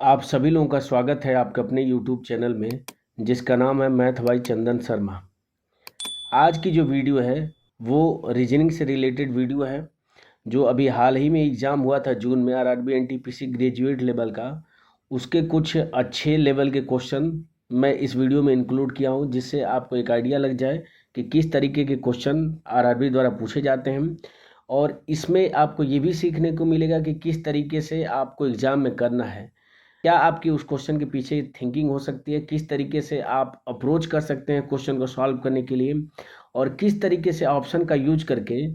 आप सभी लोगों का स्वागत है आपके अपने YouTube चैनल में, जिसका नाम है मैथ बाई चंदन शर्मा। आज की जो वीडियो है वो रीजनिंग से रिलेटेड वीडियो है, जो अभी हाल ही में एग्ज़ाम हुआ था जून में आरआरबी एनटीपीसी ग्रेजुएट लेवल का। उसके कुछ अच्छे लेवल के क्वेश्चन मैं इस वीडियो में इंक्लूड किया हूँ, जिससे आपको एक आइडिया लग जाए कि किस तरीके के क्वेश्चन आरआरबी द्वारा पूछे जाते हैं। और इसमें आपको ये भी सीखने को मिलेगा कि किस तरीके से आपको एग्ज़ाम में करना है, क्या आपकी उस क्वेश्चन के पीछे थिंकिंग हो सकती है, किस तरीके से आप अप्रोच कर सकते हैं क्वेश्चन को सॉल्व करने के लिए, और किस तरीके से ऑप्शन का यूज करके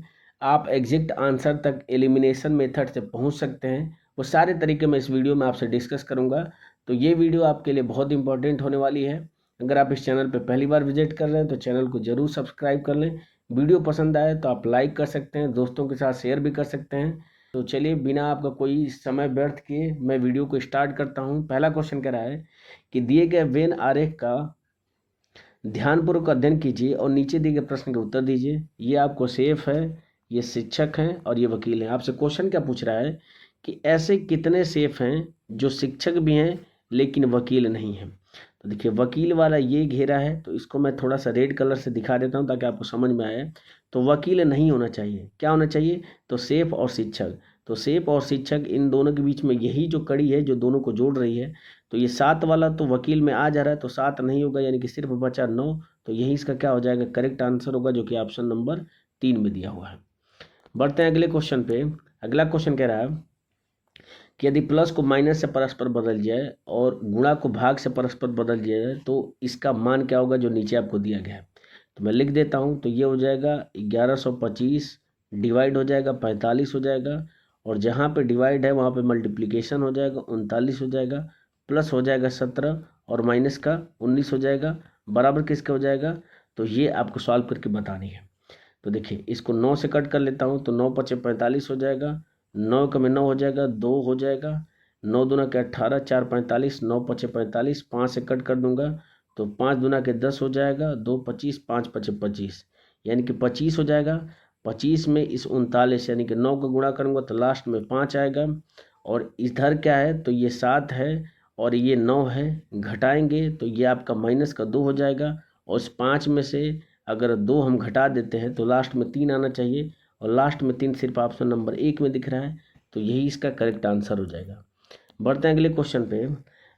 आप एग्जैक्ट आंसर तक एलिमिनेशन मेथड से पहुंच सकते हैं। वो सारे तरीके मैं इस वीडियो में आपसे डिस्कस करूंगा। तो ये वीडियो आपके लिए बहुत इंपॉर्टेंट होने वाली है। अगर आप इस चैनल पर पहली बार विजिट कर रहे हैं तो चैनल को ज़रूर सब्सक्राइब कर लें। वीडियो पसंद आए तो आप लाइक कर सकते हैं, दोस्तों के साथ शेयर भी कर सकते हैं। तो चलिए बिना आपका कोई समय व्यर्थ किए मैं वीडियो को स्टार्ट करता हूं। पहला क्वेश्चन कह रहा है कि दिए गए वेन आरेख का ध्यानपूर्वक अध्ययन कीजिए और नीचे दिए गए प्रश्न के उत्तर दीजिए। ये आपको सेफ है, ये शिक्षक हैं और ये वकील हैं। आपसे क्वेश्चन क्या पूछ रहा है कि ऐसे कितने सेफ हैं जो शिक्षक भी हैं लेकिन वकील नहीं हैं। तो देखिए वकील वाला ये घेरा है, तो इसको मैं थोड़ा सा रेड कलर से दिखा देता हूँ ताकि आपको समझ में आए। तो वकील नहीं होना चाहिए, क्या होना चाहिए? तो सेफ और शिक्षक। तो सेफ और शिक्षक इन दोनों के बीच में यही जो कड़ी है जो दोनों को जोड़ रही है। तो ये 7 वाला तो वकील में आ जा रहा है, तो 7 नहीं होगा, यानी कि सिर्फ बचा 9। तो यही इसका क्या हो जाएगा? करेक्ट आंसर होगा, जो कि ऑप्शन नंबर 3 में दिया हुआ है। बढ़ते हैं अगले क्वेश्चन पे। अगला क्वेश्चन कह रहा है कि यदि प्लस को माइनस से परस्पर बदल जाए और गुणा को भाग से परस्पर बदल दिया जाए तो इसका मान क्या होगा, जो नीचे आपको दिया गया है। तो मैं लिख देता हूँ। तो ये हो जाएगा 1125 डिवाइड हो जाएगा 45 हो जाएगा, और जहाँ पे डिवाइड है वहाँ पे मल्टीप्लिकेशन हो जाएगा 39 हो जाएगा, प्लस हो जाएगा 17 और माइनस का 19 हो जाएगा, बराबर किसका हो जाएगा। तो ये आपको सॉल्व करके बतानी है। तो देखिए इसको 9 से कट कर लेता हूँ, तो 9 पचे 45 हो जाएगा, 9 का में 9 हो जाएगा, 2 हो जाएगा, 9 दूना के 18, 4 45, 9 पचे 45, 5 से कट कर दूंगा तो 5 दूना के 10 हो जाएगा, 2 25, 5 पचे 25, यानी कि 25 हो जाएगा। 25 में इस 39 यानी कि 9 का गुणा करूंगा तो लास्ट में 5 आएगा, और इधर क्या है तो ये 7 है और ये 9 है, घटाएंगे तो ये आपका माइनस का 2 हो जाएगा, और उस 5 में से अगर 2 हम घटा देते हैं तो लास्ट में 3 आना चाहिए, और लास्ट में 3 सिर्फ ऑप्शन नंबर 1 में दिख रहा है। तो यही इसका करेक्ट आंसर हो जाएगा। बढ़ते हैं अगले क्वेश्चन पे।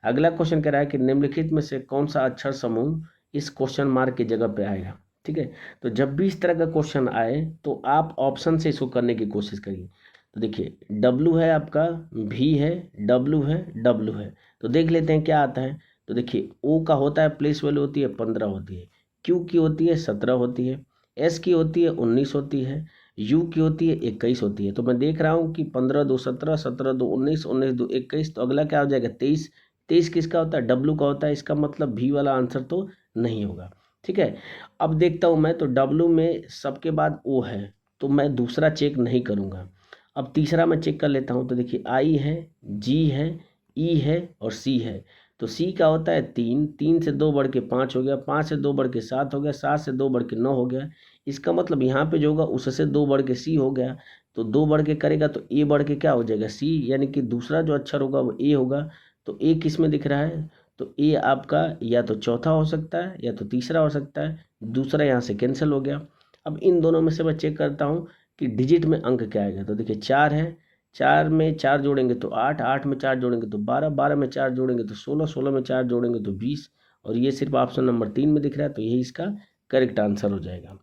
अगला क्वेश्चन कह रहा है कि निम्नलिखित में से कौन सा अक्षर समूह इस क्वेश्चन मार्क की जगह पे आएगा। ठीक है, तो जब भी इस तरह का क्वेश्चन आए तो आप ऑप्शन से इसको करने की कोशिश करिए। तो देखिए डब्लू है आपका, भी है, डब्लू है, डब्लू है। तो देख लेते हैं क्या आता है। तो देखिए ओ का होता है प्लेस वैल्यू होती है 15 होती है, क्यू की होती है 17 होती है, एस की होती है 19 होती है, यू की होती है 21 होती है। तो मैं देख रहा हूँ कि 15 2 17, 17 2 19, 19 2 21। तो अगला क्या हो जाएगा 23। 23 किसका होता है? डब्लू का होता है। इसका मतलब भी वाला आंसर तो नहीं होगा। ठीक है, अब देखता हूँ मैं, तो डब्लू में सबके बाद ओ है, तो मैं दूसरा चेक नहीं करूँगा। अब तीसरा मैं चेक कर लेता हूँ। तो देखिए आई है, जी है, ई है और सी है। तो सी का होता है 3, 3 से 2 बढ़ के 5 हो गया, 5 से 2 बढ़ के 7 हो गया, 7 से 2 बढ़ के 9 हो गया। इसका मतलब यहाँ पे जो होगा उससे 2 बढ़ के सी हो गया। तो 2 बढ़ के करेगा तो ए बढ़ के क्या हो जाएगा? सी, यानी कि दूसरा जो अक्षर होगा वो ए होगा। तो ए किस में दिख रहा है? तो ए आपका या तो चौथा हो सकता है या तो तीसरा हो सकता है, दूसरा यहाँ से कैंसिल हो गया। अब इन दोनों में से मैं चेक करता हूँ कि डिजिट में अंक क्या आएगा। तो देखिए 4 है, 4 में 4 जोड़ेंगे तो 8, 8 में 4 जोड़ेंगे तो 12, 12 में 4 जोड़ेंगे तो 16, 16 में 4 जोड़ेंगे तो 20, और ये सिर्फ ऑप्शन नंबर 3 में दिख रहा है। तो यही इसका करेक्ट आंसर हो जाएगा।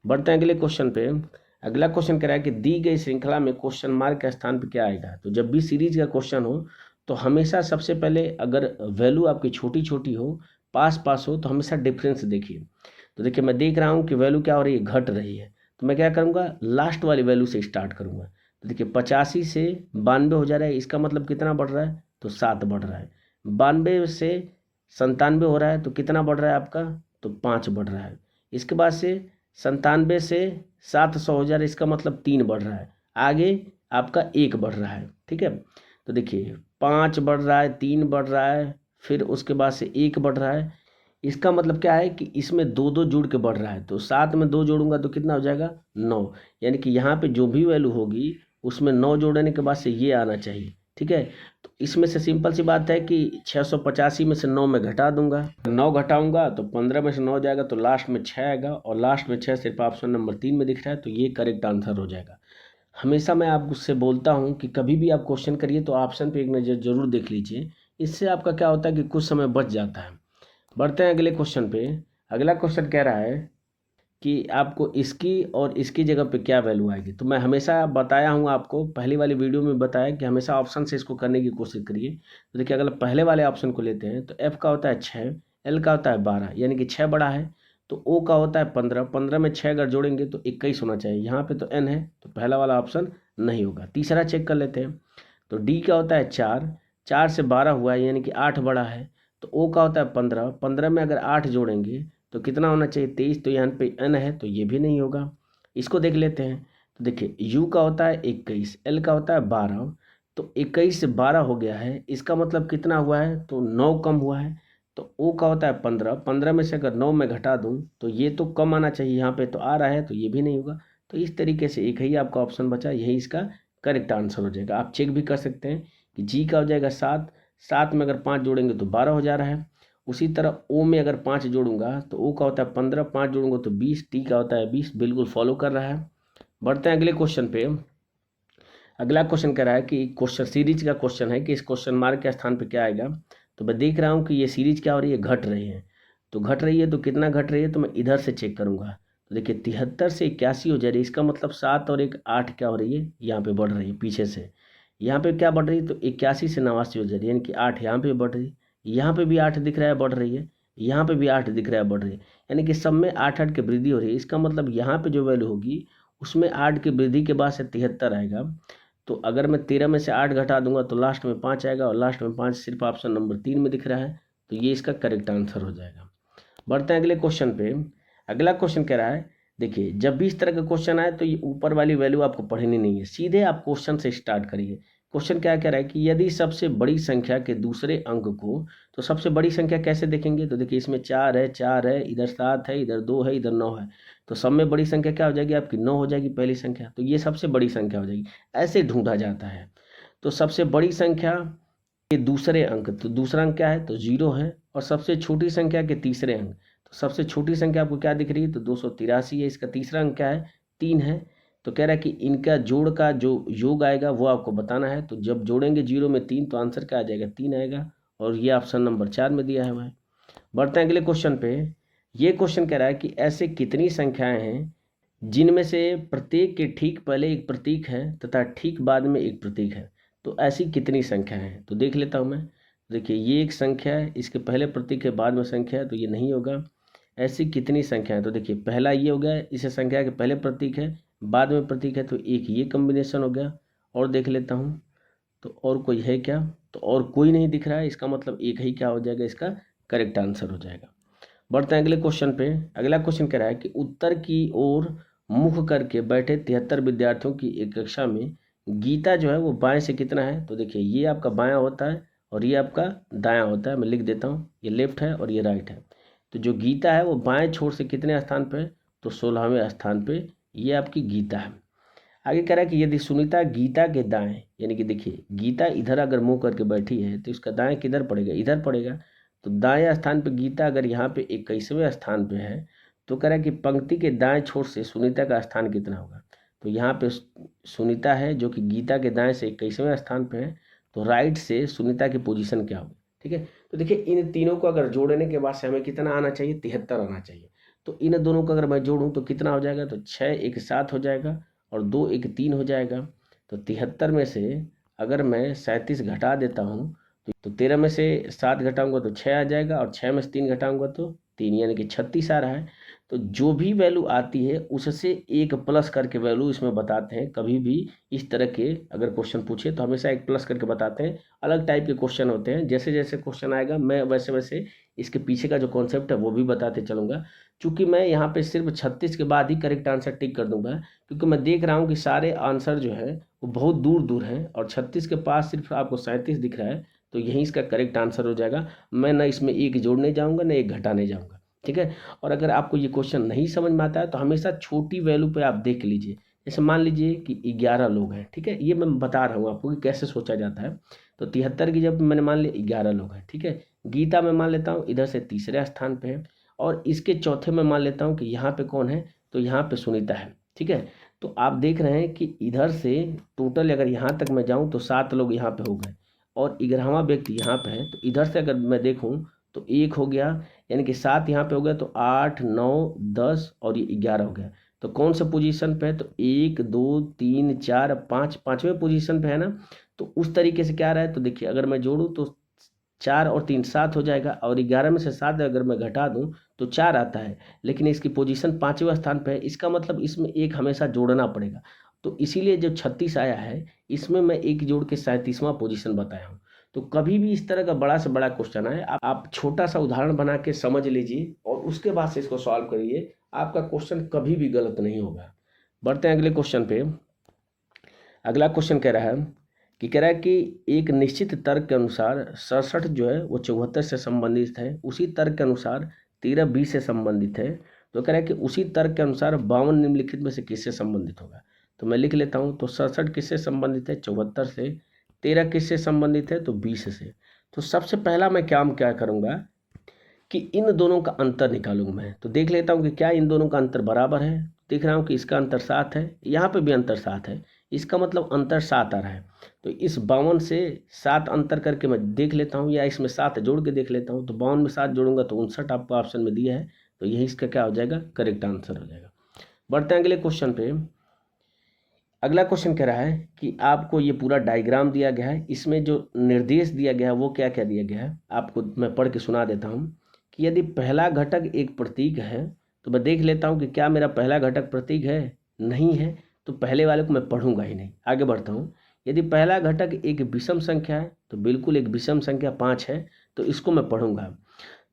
बढ़ते हैं अगले क्वेश्चन पे। अगला क्वेश्चन कह रहा है कि दी गई श्रृंखला में क्वेश्चन मार्क के स्थान पे क्या आएगा। तो जब भी सीरीज का क्वेश्चन हो तो हमेशा सबसे पहले अगर वैल्यू आपकी छोटी छोटी हो, पास पास हो, तो हमेशा डिफरेंस देखिए। तो देखिए मैं देख रहा हूँ कि वैल्यू क्या हो रही है, घट रही है। तो मैं क्या करूँगा, लास्ट वाली वैल्यू से स्टार्ट करूँगा। तो देखिए 85 से 92 हो जा रहा है, इसका मतलब कितना बढ़ रहा है? तो 7 बढ़ रहा है। 92 से 97 हो रहा है तो कितना बढ़ रहा है आपका? तो 5 बढ़ रहा है। इसके बाद से 97 से 700 हो जा रहा है, इसका मतलब 3 बढ़ रहा है। आगे आपका 1 बढ़ रहा है। ठीक है, तो देखिए 5 बढ़ रहा है, 3 बढ़ रहा है, फिर उसके बाद से 1 बढ़ रहा है। इसका मतलब क्या है कि इसमें 2 2 जुड़ के बढ़ रहा है। तो 7 में 2 जोड़ूंगा तो कितना हो जाएगा? 9, यानी कि यहाँ पे जो भी वैल्यू होगी उसमें 9 जोड़ने के बाद से ये आना चाहिए। ठीक है। तो इसमें से सिंपल सी बात है कि 685 में से 9 में घटा दूंगा, 9 घटाऊंगा तो 15 में से 9 जाएगा तो लास्ट में 6 आएगा, और लास्ट में 6 सिर्फ ऑप्शन नंबर 3 में दिख रहा है, तो ये करेक्ट आंसर हो जाएगा। हमेशा मैं आपसे बोलता हूँ कि कभी भी आप क्वेश्चन करिए तो ऑप्शन पे एक नज़र जरूर देख लीजिए, इससे आपका क्या होता है कि कुछ समय बच जाता है। बढ़ते हैं अगले क्वेश्चन पे। अगला क्वेश्चन कह रहा है कि आपको इसकी और इसकी जगह पे क्या वैल्यू आएगी। तो मैं हमेशा बताया हूँ आपको, पहली वाली वीडियो में बताया कि हमेशा ऑप्शन से इसको करने की कोशिश करिए। तो देखिए अगर पहले वाले ऑप्शन को लेते हैं तो एफ का होता है 6, एल का होता है 12, यानी कि 6 बड़ा है, तो ओ का होता है 15, 15 में 6 अगर जोड़ेंगे तो 21 होना चाहिए। यहाँ पे तो एन है तो पहला वाला ऑप्शन नहीं होगा। तीसरा चेक कर लेते हैं। तो डी का होता है 4, 4 से 12 हुआ है यानी कि 8 बड़ा है। तो ओ का होता है 15, 15 में अगर 8 जोड़ेंगे तो कितना होना चाहिए 23, तो यहाँ पे एन है तो ये भी नहीं होगा। इसको देख लेते हैं। तो देखिए यू का होता है 21, एल का होता है 12, तो 21 से 12 हो गया है, इसका मतलब कितना हुआ है तो 9 कम हुआ है। तो ओ का होता है 15, 15 में से अगर 9 में घटा दूं तो ये तो कम आना चाहिए, यहाँ पे तो आ रहा है तो ये भी नहीं होगा। तो इस तरीके से एक ही आपका ऑप्शन बचा, यही इसका करेक्ट आंसर हो जाएगा। आप चेक भी कर सकते हैं कि जी का हो जाएगा 7, 7 में अगर 5 जोड़ेंगे तो 12 हो जा रहा है। उसी तरह ओ में अगर 5 जोड़ूंगा तो ओ का होता है 15, 5 जोड़ूंगा तो 20, टी का होता है 20, बिल्कुल फॉलो कर रहा है। बढ़ते हैं अगले क्वेश्चन पे। अगला क्वेश्चन कह रहा है कि क्वेश्चन सीरीज का क्वेश्चन है कि इस क्वेश्चन मार्क के स्थान पे क्या आएगा। तो मैं देख रहा हूँ कि ये सीरीज क्या हो रही है, घट रही है। तो घट रही है तो कितना घट रही है, तो मैं इधर से चेक करूंगा। तो देखिए 73 से 81 हो जा रही है, इसका मतलब 7 और 1 8 क्या हो रही है, यहाँ पे बढ़ रही है पीछे से। यहाँ पे क्या बढ़ रही है, तो 81 से 89 हो जा रही है, यानी कि 8 यहाँ पे बढ़ रही है, यहाँ पे भी 8 दिख रहा है बढ़ रही है, यहाँ पे भी 8 दिख रहा है बढ़ रही है, यानी कि सब में 8 8 की वृद्धि हो रही है। इसका मतलब यहाँ पे जो वैल्यू होगी उसमें 8 की वृद्धि के बाद से 73 आएगा। तो अगर मैं 13 में से 8 घटा दूंगा तो लास्ट में 5 आएगा, और लास्ट में 5 सिर्फ ऑप्शन नंबर 3 में दिख रहा है, तो ये इसका करेक्ट आंसर हो जाएगा। बढ़ते हैं अगले क्वेश्चन पे। अगला क्वेश्चन कह रहा है, देखिए जब भी इस तरह का क्वेश्चन आए तो ये ऊपर वाली वैल्यू आपको पढ़नी नहीं है, सीधे आप क्वेश्चन से स्टार्ट करिए। क्वेश्चन क्या कह रहा है कि यदि सबसे बड़ी संख्या के दूसरे अंक को, तो सबसे बड़ी संख्या कैसे देखेंगे। तो देखिए इसमें 4 है, 4 है, इधर 7 है, इधर 2 है, इधर 9 है, तो सब में बड़ी संख्या क्या हो जाएगी आपकी, 9 हो जाएगी पहली संख्या, तो ये सबसे बड़ी संख्या हो जाएगी। ऐसे ढूंढा जाता है। तो सबसे बड़ी संख्या के दूसरे अंक, तो दूसरा अंक क्या है तो 0 है, और सबसे छोटी संख्या के तीसरे अंक, तो सबसे छोटी संख्या आपको क्या दिख रही है तो 283 है, इसका तीसरा अंक क्या है 3 है। तो कह रहा है कि इनका जोड़ का जो योग आएगा वो आपको बताना है। तो जब जोड़ेंगे 0 में 3 तो आंसर क्या आ जाएगा 3 आएगा, और ये ऑप्शन नंबर 4 में दिया है। बढ़ते हैं अगले क्वेश्चन पे। ये क्वेश्चन कह रहा है कि ऐसे कितनी संख्याएं हैं जिनमें से प्रत्येक के ठीक पहले एक प्रतीक है तथा ठीक बाद में एक प्रतीक है। तो ऐसी कितनी संख्याएं हैं, तो देख लेता हूं मैं। देखिए ये एक संख्या है, इसके पहले प्रतीक है बाद में संख्या है, तो ये नहीं होगा। ऐसी कितनी संख्या है, तो देखिए पहला ये हो गया, इसे संख्या के पहले प्रतीक है बाद में प्रतीक है, तो एक ये कॉम्बिनेशन हो गया। और देख लेता हूँ तो और कोई है क्या, तो और कोई नहीं दिख रहा है, इसका मतलब एक ही क्या हो जाएगा, इसका करेक्ट आंसर हो जाएगा। बढ़ते हैं अगले क्वेश्चन पे। अगला क्वेश्चन कह रहा है कि उत्तर की ओर मुख करके बैठे 73 विद्यार्थियों की एक कक्षा में गीता जो है वो बाएं से कितना है। तो देखिए ये आपका बायां होता है और ये आपका दायां होता है, मैं लिख देता हूँ, ये लेफ्ट है और ये राइट है। तो जो गीता है वो बाएं छोर से कितने स्थान पे, तो 16वें स्थान पे ये आपकी गीता है। आगे कह रहा है कि यदि सुनीता गीता के दाएं, यानी कि देखिए गीता इधर अगर मुंह करके बैठी है तो इसका दाएं किधर पड़ेगा, इधर पड़ेगा। तो दाएं स्थान पे गीता अगर यहाँ पे 21वें स्थान पे है, तो कह रहा है कि पंक्ति के दाएं छोर से सुनीता का स्थान कितना होगा। तो यहाँ पे सुनीता है जो कि गीता के दाएं से 21वें स्थान पे है, तो राइट से सुनीता की पोजीशन क्या होगी। ठीक है, तो देखिए इन तीनों को अगर जोड़ने के बाद से हमें कितना आना चाहिए, 73 आना चाहिए। तो इन दोनों को अगर मैं जोड़ूँ तो कितना हो जाएगा, तो 6 1 7 हो जाएगा, और 2 1 3 हो जाएगा। तो 73 में से अगर मैं 37 घटा देता हूँ तो 13 में से 7 घटाऊंगा तो 6 आ जाएगा, और 6 में से 3 घटाऊंगा तो 3, यानी कि 36 आ रहा है। तो जो भी वैल्यू आती है उससे एक प्लस करके वैल्यू इसमें बताते हैं। कभी भी इस तरह के अगर क्वेश्चन पूछे तो हमेशा एक प्लस करके बताते हैं। अलग टाइप के क्वेश्चन होते हैं, जैसे जैसे क्वेश्चन आएगा मैं वैसे वैसे इसके पीछे का जो कॉन्सेप्ट है वो भी बताते चलूँगा। चूँकि मैं यहाँ पे सिर्फ 36 के बाद ही करेक्ट आंसर टिक कर दूंगा, क्योंकि मैं देख रहा हूँ कि सारे आंसर जो है वो बहुत दूर दूर हैं, और 36 के पास सिर्फ आपको 37 दिख रहा है, तो यही इसका करेक्ट आंसर हो जाएगा। मैं ना इसमें एक जोड़ने जाऊँगा ना एक घटाने जाऊँगा। ठीक है, और अगर आपको ये क्वेश्चन नहीं समझ में आता है तो हमेशा छोटी वैल्यू पे आप देख लीजिए। जैसे मान लीजिए कि 11 लोग हैं, ठीक है, ये मैं बता रहा हूँ आपको कि कैसे सोचा जाता है। तो 73 की जब मैंने मान लिया 11 लोग हैं, ठीक है। गीता मैं मान लेता हूँ इधर से तीसरे स्थान पे है, और इसके चौथे में मान लेता हूँ कि यहाँ पे कौन है, तो यहाँ पे सुनीता है, ठीक है। तो आप देख रहे हैं कि इधर से टोटल अगर यहाँ तक मैं जाऊँ तो 7 लोग यहाँ पे हो गए, और 11वां व्यक्ति यहाँ पे है। तो इधर से अगर मैं देखूँ तो 1 हो गया, यानी कि 7 यहाँ पे हो गया, तो 8 9 10 और ये 11 हो गया। तो कौन सा पोजीशन पे है, तो 1 2 3 4 5, पाँचवें पोजीशन पे है ना। तो उस तरीके से क्या रहा है, तो देखिए अगर मैं जोड़ूँ तो 4 और 3 7 हो जाएगा, और 11 में से 7 अगर मैं घटा दूं तो 4 आता है, लेकिन इसकी पोजीशन 5वें स्थान पे है। इसका मतलब इसमें एक हमेशा जोड़ना पड़ेगा। तो इसीलिए जो 36 आया है, इसमें मैं एक जोड़ के 37वां पोजीशन बताया हूँ। तो कभी भी इस तरह का बड़ा से बड़ा क्वेश्चन आए, आप छोटा सा उदाहरण बना के समझ लीजिए और उसके बाद से इसको सॉल्व करिए, आपका क्वेश्चन कभी भी गलत नहीं होगा। बढ़ते हैं अगले क्वेश्चन पे। अगला क्वेश्चन कह रहा है कि एक निश्चित तर्क के अनुसार 67 जो है वो 74 से संबंधित है, उसी तर्क के अनुसार 13 20 से संबंधित है। तो कह रहा है कि उसी तर्क के अनुसार 52 निम्नलिखित में से किससे संबंधित होगा। तो मैं लिख लेता हूँ, तो 67 किससे संबंधित है, 74 से। 13 किससे संबंधित है, तो 20 से। तो सबसे पहला मैं क्या करूँगा कि इन दोनों का अंतर निकालूंगा मैं। तो देख लेता हूँ कि क्या इन दोनों का अंतर बराबर है। देख रहा हूँ कि इसका अंतर 7 है, यहाँ पे भी अंतर 7 है, इसका मतलब अंतर 7 आ रहा है। तो इस 52 से 7 अंतर करके मैं देख लेता हूँ, या इसमें 7 जोड़ के देख लेता हूँ। तो 52 में 7 जोड़ूंगा तो 59 आपको ऑप्शन में दिया है, तो यही इसका क्या हो जाएगा, करेक्ट आंसर हो जाएगा। बढ़ते हैं अगले क्वेश्चन पे। अगला क्वेश्चन कह रहा है कि आपको ये पूरा डायग्राम दिया गया है, इसमें जो निर्देश दिया गया है वो क्या क्या दिया गया है, आपको मैं पढ़ के सुना देता हूँ। कि यदि पहला घटक एक प्रतीक है, तो मैं देख लेता हूँ कि क्या मेरा पहला घटक प्रतीक है, नहीं है, तो पहले वाले को मैं पढ़ूंगा ही नहीं। आगे बढ़ता हूँ। यदि पहला घटक एक विषम संख्या है, तो बिल्कुल एक विषम संख्या 5 है, तो इसको मैं पढ़ूंगा।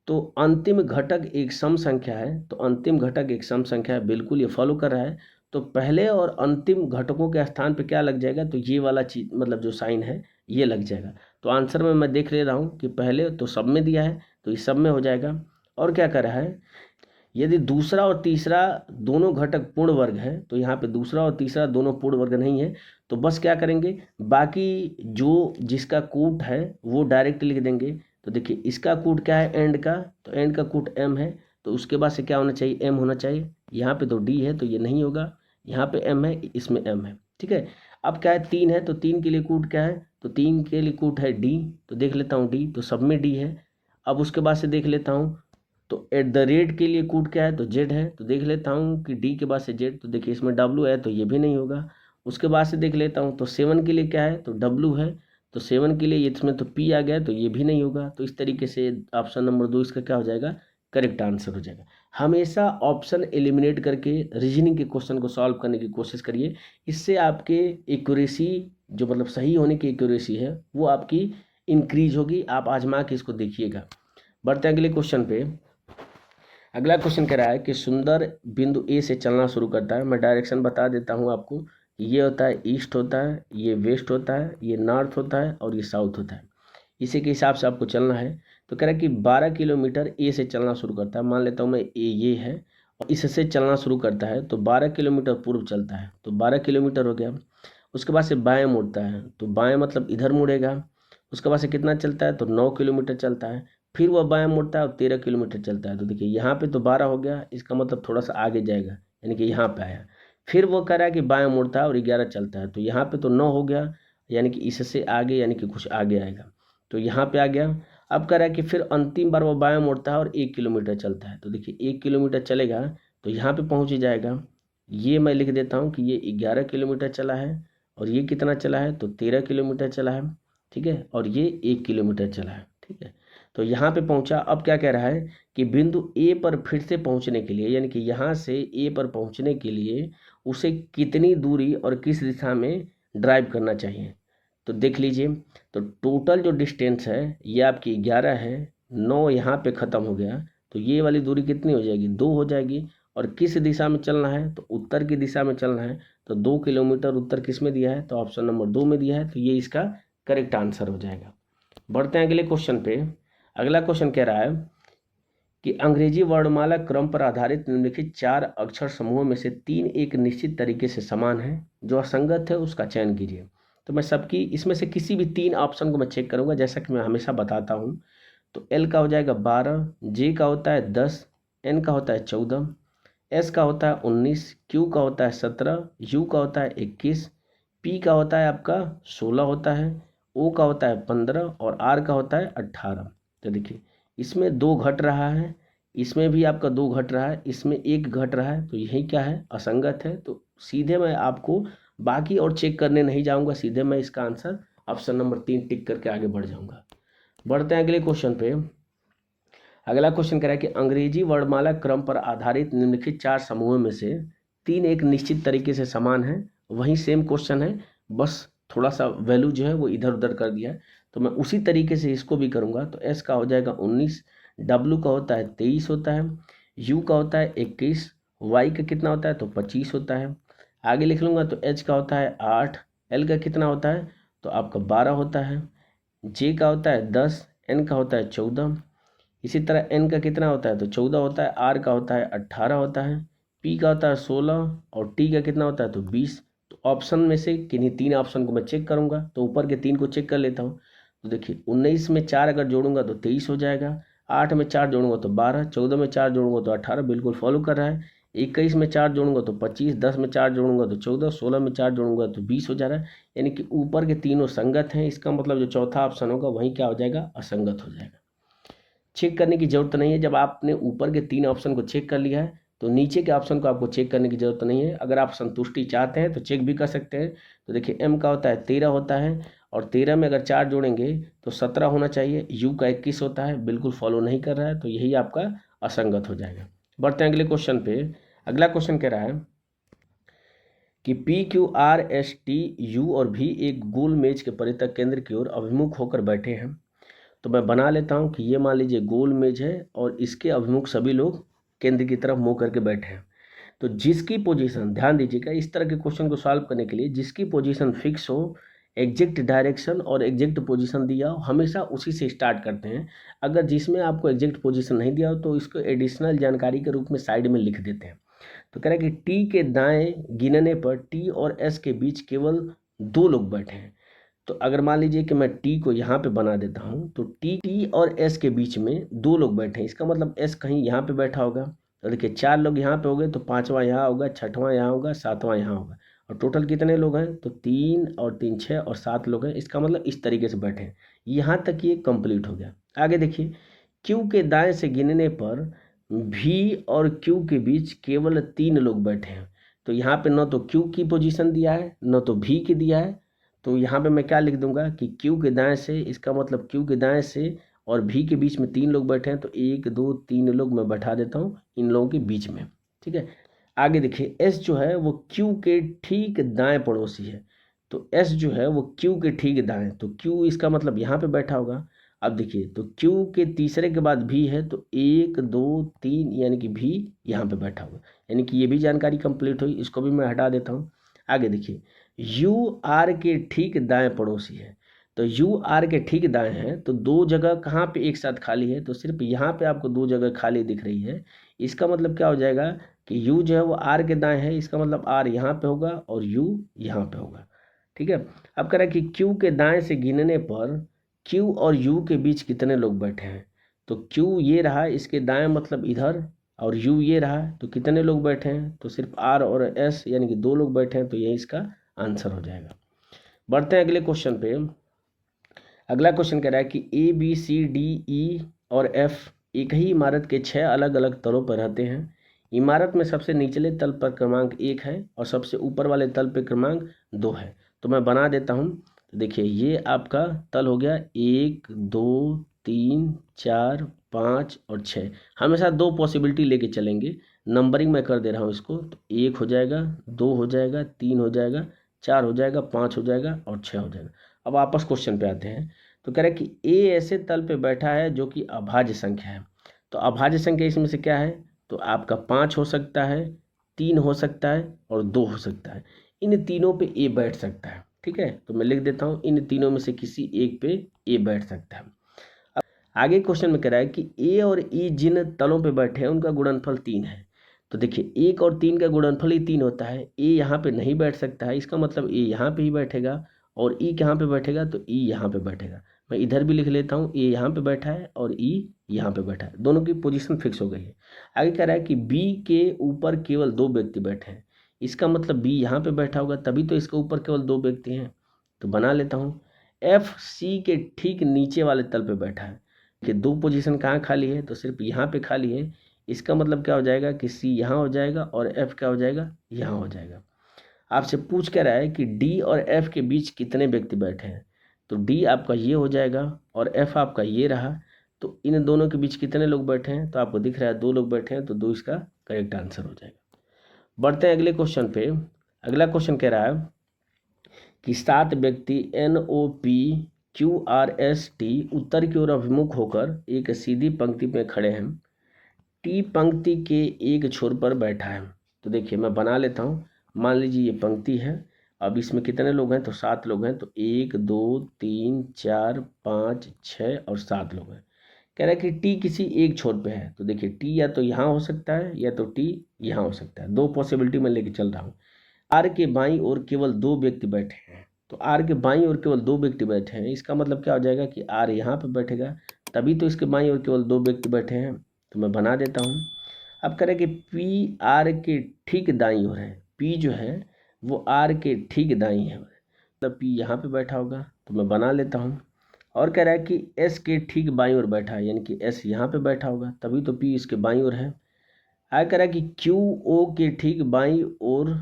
तो अंतिम घटक एक सम संख्या है, तो अंतिम घटक एक सम संख्या है, बिल्कुल ये फॉलो कर रहा है। तो पहले और अंतिम घटकों के स्थान पे क्या लग जाएगा, तो ये वाला चीज मतलब जो साइन है ये लग जाएगा। तो आंसर में मैं देख ले रहा हूँ कि पहले तो सब में दिया है, तो इस सब में हो जाएगा। और क्या कर रहा है, यदि दूसरा और तीसरा दोनों घटक पूर्ण वर्ग है, तो यहाँ पे दूसरा और तीसरा दोनों पूर्ण वर्ग नहीं है, तो बस क्या करेंगे, बाकी जो जिसका कूट है वो डायरेक्ट लिख देंगे। तो देखिए इसका कूट क्या है, एंड का, तो एंड का कूट m है, तो उसके बाद से क्या होना चाहिए, m होना चाहिए। यहाँ पे तो d है तो ये नहीं होगा, यहाँ पे m है, इसमें m है, ठीक है। अब क्या है, 3 है, तो 3 के लिए कूट क्या है, तो 3 के लिए कूट है d, तो देख लेता हूँ d, तो सब में d है। अब उसके बाद से देख लेता हूँ, तो एट द रेट के लिए कूट क्या है, तो जेड है, तो देख लेता हूँ कि डी के बाद से जेड, तो देखिए इसमें डब्लू है, तो ये भी नहीं होगा। उसके बाद से देख लेता हूँ, तो 7 के लिए क्या है, तो डब्लू है, तो 7 के लिए इसमें तो पी आ गया, तो ये भी नहीं होगा। तो इस तरीके से ऑप्शन नंबर 2 इसका क्या हो जाएगा, करेक्ट आंसर हो जाएगा। हमेशा ऑप्शन एलिमिनेट करके रीजनिंग के क्वेश्चन को सॉल्व करने की कोशिश करिए, इससे आपके एक्यूरेसी जो मतलब सही होने की एक्यूरेसी है वो आपकी इंक्रीज होगी। आप आजमा के इसको देखिएगा। बढ़ते हैं अगले क्वेश्चन पे। अगला क्वेश्चन कह रहा है कि सुंदर बिंदु ए से चलना शुरू करता है। मैं डायरेक्शन बता देता हूँ आपको, ये होता है ईस्ट होता है, ये वेस्ट होता है, ये नॉर्थ होता है और ये साउथ होता है। इसी के हिसाब से आपको चलना है। तो कह रहा है कि 12 किलोमीटर ए से चलना शुरू करता है। मान लेता हूँ मैं ए ये है और इससे चलना शुरू करता है, तो 12 किलोमीटर पूर्व चलता है, तो 12 किलोमीटर हो गया। उसके बाद से बाएँ मुड़ता है, तो बाएँ मतलब इधर मुड़ेगा। उसके बाद से कितना चलता है, तो 9 किलोमीटर चलता है। फिर वह बाएं मुड़ता है और 13 किलोमीटर चलता है। तो देखिए यहाँ पे तो 12 हो गया, इसका मतलब थोड़ा सा आगे जाएगा, यानी कि यहाँ पे आया। फिर वो कह रहा है कि बाएं मुड़ता है और 11 चलता है, तो यहाँ पे तो 9 हो गया, यानी कि इससे आगे यानी कि कुछ आगे आएगा, तो यहाँ पे आ गया। अब कह रहा है कि फिर अंतिम बार वो बाएं मुड़ता है और 1 किलोमीटर चलता है, तो देखिए 1 किलोमीटर चलेगा तो यहाँ पे पहुँच ही जाएगा। ये मैं लिख देता हूँ कि ये 11 किलोमीटर चला है, और ये कितना चला है, तो 13 किलोमीटर चला है, ठीक है, और ये 1 किलोमीटर चला है, ठीक है। तो यहाँ पे पहुंचा। अब क्या कह रहा है कि बिंदु ए पर फिर से पहुंचने के लिए, यानी कि यहाँ से ए पर पहुंचने के लिए उसे कितनी दूरी और किस दिशा में ड्राइव करना चाहिए। तो देख लीजिए, तो टोटल जो डिस्टेंस है ये आपकी 11 है, 9 यहाँ पे ख़त्म हो गया, तो ये वाली दूरी कितनी हो जाएगी, 2 हो जाएगी। और किस दिशा में चलना है, तो उत्तर की दिशा में चलना है, तो 2 किलोमीटर उत्तर किस में दिया है, तो ऑप्शन नंबर 2 में दिया है, तो ये इसका करेक्ट आंसर हो जाएगा। बढ़ते हैं अगले क्वेश्चन पे। अगला क्वेश्चन कह रहा है कि अंग्रेजी वर्णमाला क्रम पर आधारित निम्नलिखित 4 अक्षर समूहों में से 3 एक निश्चित तरीके से समान है, जो असंगत है उसका चयन कीजिए। तो मैं सबकी इसमें से किसी भी 3 ऑप्शन को मैं चेक करूंगा, जैसा कि मैं हमेशा बताता हूं। तो एल का हो जाएगा 12, जे का होता है 10, एन का होता है 14, एस का होता है 19, क्यू का होता है 17, यू का होता है 21, पी का होता है आपका 16 होता है, ओ का होता है 15 और आर का होता है 18। तो देखिए इसमें 2 घट रहा है, इसमें भी आपका 2 घट रहा है, इसमें 1 घट रहा है, तो यही क्या है, असंगत है। तो सीधे मैं आपको बाकी और चेक करने नहीं जाऊंगा, सीधे मैं इसका आंसर ऑप्शन नंबर 3 टिक करके आगे बढ़ जाऊंगा। बढ़ते हैं अगले क्वेश्चन पे। अगला क्वेश्चन कह रहा है कि अंग्रेजी वर्णमाला क्रम पर आधारित निम्नलिखित 4 समूहों में से 3 एक निश्चित तरीके से समान है। वही सेम क्वेश्चन है, बस थोड़ा सा वैल्यू जो है वो इधर उधर कर दिया है। तो मैं उसी तरीके से इसको भी करूंगा। तो एस का हो जाएगा 19, डब्ल्यू का होता है 23 होता है, यू का होता है 21, वाई का कितना होता है तो 25 होता है। आगे लिख लूँगा तो एच का होता है 8, एल का कितना होता है तो आपका 12 होता है, जे का होता है 10, एन का होता है 14, इसी तरह एन का कितना होता है तो 14 होता है, आर का होता है 18 होता है, पी का होता है 16 और टी का कितना होता है तो 20। तो ऑप्शन में से किन्हीं 3 ऑप्शन को मैं चेक करूंगा। तो ऊपर के 3 को चेक कर लेता हूँ। तो देखिए 19 में 4 अगर जोड़ूंगा तो 23 हो जाएगा, 8 में 4 जोड़ूंगा तो 12, 14 में 4 जोड़ूंगा तो 18, बिल्कुल फॉलो कर रहा है। 21 में 4 जोड़ूंगा तो 25, 10 में 4 जोड़ूंगा तो 14, 16 में 4 जोड़ूंगा तो 20 हो जा रहा है। यानी कि ऊपर के तीनों संगत हैं। इसका मतलब जो चौथा ऑप्शन होगा वही क्या हो जाएगा, असंगत हो जाएगा। चेक करने की ज़रूरत नहीं है। जब आपने ऊपर के 3 ऑप्शन को चेक कर लिया है तो नीचे के ऑप्शन को आपको चेक करने की ज़रूरत नहीं है। अगर आप संतुष्टि चाहते हैं तो चेक भी कर सकते हैं। तो देखिए एम का होता है 13 होता है और 13 में अगर 4 जोड़ेंगे तो 17 होना चाहिए। यू का 21 होता है, बिल्कुल फॉलो नहीं कर रहा है, तो यही आपका असंगत हो जाएगा। बढ़ते हैं अगले क्वेश्चन पे। अगला क्वेश्चन कह रहा है कि P Q R S T U और भी एक गोल मेज के परितः केंद्र की ओर अभिमुख होकर बैठे हैं। तो मैं बना लेता हूँ कि ये मान लीजिए गोल मेज है और इसके अभिमुख सभी लोग केंद्र की तरफ मुंह करके बैठे हैं। तो जिसकी पोजीशन, ध्यान दीजिएगा, इस तरह के क्वेश्चन को सॉल्व करने के लिए जिसकी पोजीशन फिक्स हो, एग्जैक्ट डायरेक्शन और एग्जैक्ट पोजीशन दिया हो, हमेशा उसी से स्टार्ट करते हैं। अगर जिसमें आपको एग्जैक्ट पोजीशन नहीं दिया हो तो इसको एडिशनल जानकारी के रूप में साइड में लिख देते हैं। तो कह रहा है कि टी के दाएं गिनने पर टी और एस के बीच केवल 2 लोग बैठे हैं। तो अगर मान लीजिए कि मैं टी को यहाँ पे बना देता हूँ तो टी और एस के बीच में 2 लोग बैठे हैं, इसका मतलब एस कहीं यहाँ पे बैठा होगा। तो देखिए 4 लोग यहाँ पे हो गए, तो 5वां यहाँ होगा, 6वां यहाँ होगा, 7वां यहाँ होगा, और टोटल कितने लोग हैं तो 3 और 3 6 और 7 लोग हैं। इसका मतलब इस तरीके से बैठे हैं। यहाँ तक ये कंप्लीट हो गया। आगे देखिए क्यू के दाएं से गिनने पर भी और क्यू के बीच केवल 3 लोग बैठे हैं। तो यहाँ पे न तो क्यू की पोजीशन दिया है न तो भी की दिया है। तो यहाँ पे मैं क्या लिख दूंगा कि क्यू के दाएं से, इसका मतलब क्यू के दाएं से और भी के बीच में 3 लोग बैठे हैं, तो 1 2 3 लोग मैं बैठा देता हूँ इन लोगों के बीच में। ठीक है, आगे देखिए एस जो है वो क्यू के ठीक दाएं पड़ोसी है। तो एस जो है वो क्यू के ठीक दाएं, तो क्यू इसका मतलब यहाँ पे बैठा होगा। अब देखिए तो क्यू के तीसरे के बाद भी है, तो 1 2 3 यानी कि भी यहाँ पे बैठा होगा। यानी कि ये भी जानकारी कंप्लीट हुई, इसको भी मैं हटा देता हूँ। आगे देखिए यू आर के ठीक दाएं पड़ोसी है। तो यू आर के ठीक दाएं है, तो 2 जगह कहाँ पे एक साथ खाली है, तो सिर्फ यहाँ पे आपको 2 जगह खाली दिख रही है। इसका मतलब क्या हो जाएगा कि यू जो है वो आर के दाएं है, इसका मतलब आर यहाँ पे होगा और यू यहाँ पे होगा। ठीक है, अब कह रहा है कि क्यू के दाएं से गिनने पर क्यू और यू के बीच कितने लोग बैठे हैं। तो क्यू ये रहा, इसके दाएं मतलब इधर, और यू ये रहा, तो कितने लोग बैठे हैं तो सिर्फ आर और एस यानी कि 2 लोग बैठे हैं। तो यही इसका आंसर हो जाएगा। बढ़ते हैं अगले क्वेश्चन पे। अगला क्वेश्चन कह रहा है कि A B C D E और एफ एक ही इमारत के 6 अलग अलग तलों पर रहते हैं। इमारत में सबसे निचले तल पर क्रमांक 1 है और सबसे ऊपर वाले तल पर क्रमांक 2 है। तो मैं बना देता हूँ। तो देखिए ये आपका तल हो गया 1 2 3 4 5 और 6। हमेशा 2 पॉसिबिलिटी लेके चलेंगे। नंबरिंग मैं कर दे रहा हूँ इसको। तो 1 हो जाएगा, 2 हो जाएगा, 3 हो जाएगा, 4 हो जाएगा, 5 हो जाएगा और 6 हो जाएगा। अब वापस क्वेश्चन पे आते हैं। तो कह रहे हैं कि ए ऐसे तल पे बैठा है जो कि अभाज्य संख्या है। तो अभाज्य संख्या इसमें से क्या है तो आपका 5 हो सकता है, 3 हो सकता है और 2 हो सकता है। इन तीनों पे ए बैठ सकता है। ठीक है, तो मैं लिख देता हूँ इन तीनों में से किसी एक पे ए बैठ सकता है। आगे क्वेश्चन में कह रहा है कि ए और ई जिन तलों पे बैठे हैं उनका गुणनफल 3 है। तो देखिए 1 और 3 का गुणनफल ही 3 होता है। ए यहाँ पे नहीं बैठ सकता है, इसका मतलब ए यहाँ पे ही बैठेगा, और ई कहाँ पे बैठेगा, तो ई यहाँ पे बैठेगा। मैं इधर भी लिख लेता हूँ, ए यहाँ पे बैठा है और ई यहाँ पे बैठा है, दोनों की पोजीशन फिक्स हो गई है। आगे कह रहा है कि बी के ऊपर केवल 2 व्यक्ति बैठे हैं, इसका मतलब बी यहाँ पे बैठा होगा, तभी तो इसके ऊपर केवल 2 व्यक्ति हैं। तो बना लेता हूँ, एफ सी के ठीक नीचे वाले तल पे बैठा है कि 2 पोजीशन कहाँ खाली है, तो सिर्फ यहाँ पे खाली है। इसका मतलब क्या हो जाएगा कि सी यहाँ हो जाएगा और एफ क्या हो जाएगा, यहाँ हो जाएगा। आपसे पूछ क्या रहा है कि डी और एफ के बीच कितने व्यक्ति बैठे हैं, तो डी आपका ये हो जाएगा और एफ आपका ये रहा। तो इन दोनों के बीच कितने लोग बैठे हैं, तो आपको दिख रहा है 2 लोग बैठे हैं, तो 2 इसका करेक्ट आंसर हो जाएगा। बढ़ते हैं अगले क्वेश्चन पे। अगला क्वेश्चन कह रहा है कि 7 व्यक्ति NOPQRST उत्तर की ओर अभिमुख होकर एक सीधी पंक्ति में खड़े हैं। टी पंक्ति के एक छोर पर बैठा है। तो देखिए मैं बना लेता हूँ, मान लीजिए ये पंक्ति है, अब इसमें कितने लोग हैं, तो 7 लोग हैं। तो 1 2 3 4 5 6 और 7 लोग हैं। कह रहा है कि टी किसी एक छोर पे है। तो देखिए टी या तो यहाँ हो सकता है या तो टी यहाँ हो सकता है, 2 पॉसिबिलिटी में लेके चल रहा हूँ। आर के बाईं ओर केवल 2 व्यक्ति बैठे हैं, तो आर के बाईं ओर केवल 2 व्यक्ति बैठे हैं, इसका मतलब क्या हो जाएगा कि आर यहाँ पे बैठेगा, तभी तो इसके बाईं ओर केवल 2 व्यक्ति बैठे हैं। तो मैं बना देता हूँ। अब कह रहे कि पी आर के ठीक दाईं ओर है, पी जो है वो आर के ठीक दाईं है, मतलब पी यहाँ पे बैठा होगा। तो मैं बना लेता हूँ। और कह रहा है कि एस के ठीक बाईं ओर बैठा है, यानी कि एस यहाँ पे बैठा होगा, तभी तो पी इसके बाईं ओर है। आगे कह रहा है कि क्यू ओ के ठीक बाईं ओर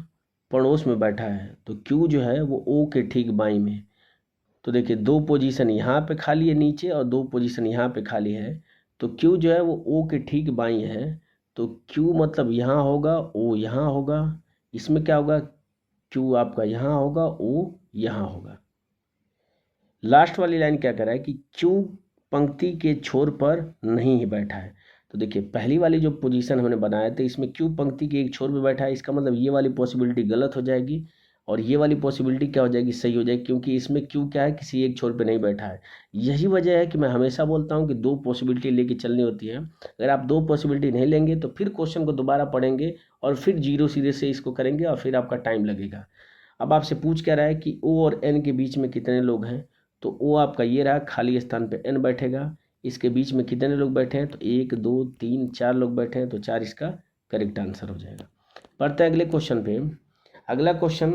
पड़ोस में बैठा है, तो क्यू जो है वो ओ के ठीक बाईं में। तो देखिए 2 पोजीशन यहाँ पे खाली है नीचे और 2 पोजीशन यहाँ पे खाली है, तो क्यू जो है वो ओ के ठीक बाईं है। तो क्यू मतलब यहाँ होगा, ओ यहाँ होगा, इसमें क्या होगा, क्यू आपका यहाँ होगा, ओ यहाँ होगा। लास्ट वाली लाइन क्या कह रहा है कि क्यू पंक्ति के छोर पर नहीं ही बैठा है। तो देखिए पहली वाली जो पोजीशन हमने बनाया था इसमें क्यू पंक्ति के एक छोर पे बैठा है, इसका मतलब ये वाली पॉसिबिलिटी गलत हो जाएगी और ये वाली पॉसिबिलिटी क्या हो जाएगी, सही हो जाएगी, क्योंकि इसमें क्यू क्या है, किसी एक छोर पे नहीं बैठा है। यही वजह है कि मैं हमेशा बोलता हूँ कि 2 पॉसिबिलिटी लेके चलनी होती है। अगर आप 2 पॉसिबिलिटी नहीं लेंगे तो फिर क्वेश्चन को दोबारा पढ़ेंगे और फिर जीरो सिरे से इसको करेंगे और फिर आपका टाइम लगेगा। अब आपसे पूछ क्या रहा है कि ओ और एन के बीच में कितने लोग हैं, तो ओ आपका ये रहा, खाली स्थान पे एन बैठेगा। इसके बीच में कितने लोग बैठे हैं, तो 1 2 3 4 लोग बैठे हैं, तो 4 इसका करेक्ट आंसर हो जाएगा। बढ़ते हैं अगले क्वेश्चन पे। अगला क्वेश्चन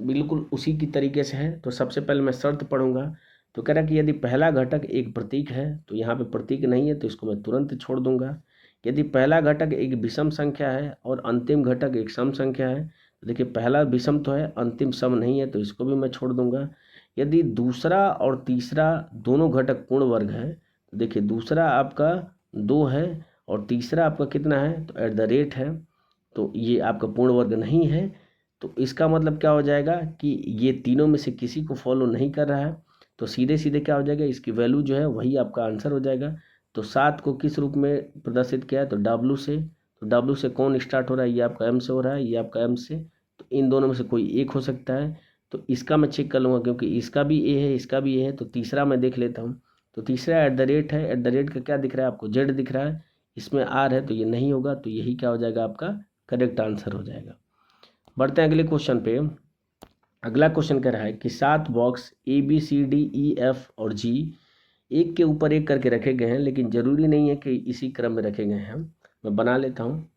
बिल्कुल उसी की तरीके से है। तो सबसे पहले मैं शर्त पढ़ूंगा। तो कह रहा कि यदि पहला घटक एक प्रतीक है, तो यहाँ पे प्रतीक नहीं है तो इसको मैं तुरंत छोड़ दूंगा। यदि पहला घटक एक विषम संख्या है और अंतिम घटक एक सम संख्या है, तो देखिए पहला विषम तो है, अंतिम सम नहीं है, तो इसको भी मैं छोड़ दूंगा। यदि दूसरा और तीसरा दोनों घटक पूर्ण वर्ग है, तो देखिए दूसरा आपका 2 है और तीसरा आपका कितना है, तो एट द रेट है, तो ये आपका पूर्ण वर्ग नहीं है। तो इसका मतलब क्या हो जाएगा कि ये तीनों में से किसी को फॉलो नहीं कर रहा है, तो सीधे सीधे क्या हो जाएगा, इसकी वैल्यू जो है वही आपका आंसर हो जाएगा। तो 7 को किस रूप में प्रदर्शित किया है, तो डब्लू से। तो डब्लू से कौन स्टार्ट हो रहा है, ये आपका एम से हो रहा है, ये आपका एम से, तो इन दोनों में से कोई एक हो सकता है। तो इसका मैं चेक कर लूँगा क्योंकि इसका भी ए है, इसका भी ए है, तो तीसरा मैं देख लेता हूँ। तो तीसरा एट द रेट है, एट द रेट का क्या दिख रहा है आपको, जेड दिख रहा है, इसमें आर है, तो ये नहीं होगा, तो यही क्या हो जाएगा, आपका करेक्ट आंसर हो जाएगा। बढ़ते हैं अगले क्वेश्चन पे। अगला क्वेश्चन कह रहा है कि 7 बॉक्स ABCDEF और G एक के ऊपर एक करके रखे गए हैं, लेकिन ज़रूरी नहीं है कि इसी क्रम में रखे गए हैं। मैं बना लेता हूँ।